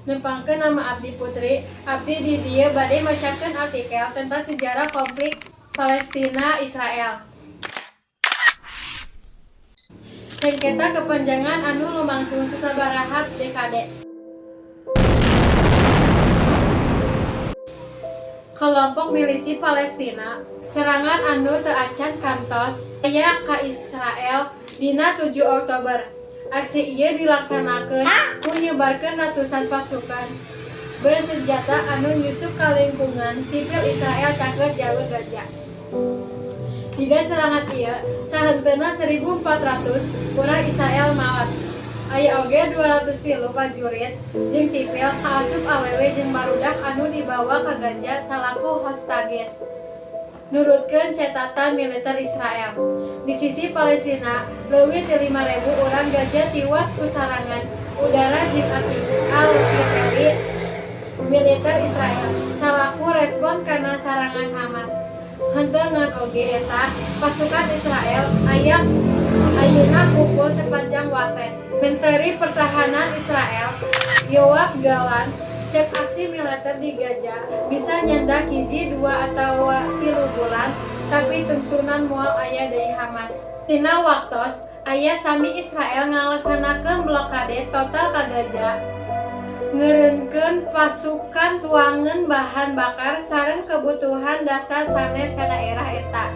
Nempangkeun nama Abdi Putri. Abdi di dieu bade macakeun artikel tentang sejarah konflik Palestina Israel. Sengketa kepanjangan anu lumangsung sasabaraha dekade. Kelompok milisi Palestina serangan anu teu acan kantos aya ka Israel dina 7 Oktober. Aksi ieu dilaksanakeun ku nyebarkeun ratusan pasukan bersenjata anu nyusup ka lingkungan sipil Israel caket jalur Gaza. Dina serangan ieu sahenteuna 1.400 urang Israel maot. Aya oge 203 prajurit jeung sipil kaasup awewe jeung barudak anu dibawa ka Gaza salaku hostages. Nurutkeun catatan militer Israel, di sisi Palestina leuwih ti 5.000 urang Gaza tiwas ku sarangan udara jeung arteri militer Israel salaku respon kana sarangan Hamas. Henteungan oge eta pasukan Israel ayeuna kumpul sepanjang wates. Menteri Pertahanan Israel Yoav Gallant cek aksi militer di Gaza bisa nyandak hiji 2 atau 3 bulan, tapi tuntunan moal aya dari Hamas. Tina waktos aya sami Israel ngalaksanakeun blokade total ka Gaza, ngeureunkeun pasukan tuangan bahan bakar sareng kebutuhan dasar sanes ka daerah eta.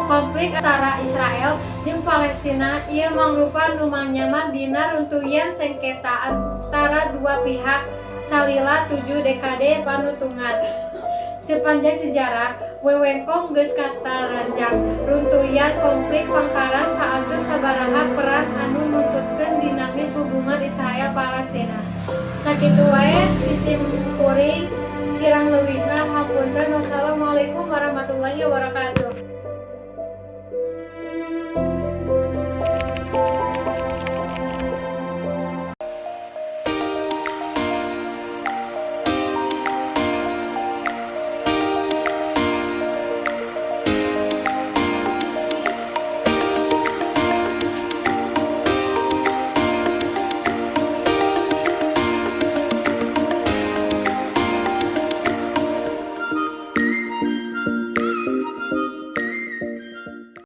Konflik antara Israel jeung Palestina ieu mangrupa nu manyaman dina runtuyan sengketa antara dua pihak salila 7 dekade panutungan. Sepanjang sejarah, wewengkong geus kataranjang runtuyan konflik pangkaran kaasup sabaraha peran anu nuntutkeun dinamis hubungan Israel Palestina. Sakitu wae isim kuring kirang leuwihna hapunten. Wassalamualaikum warahmatullahi wabarakatuh.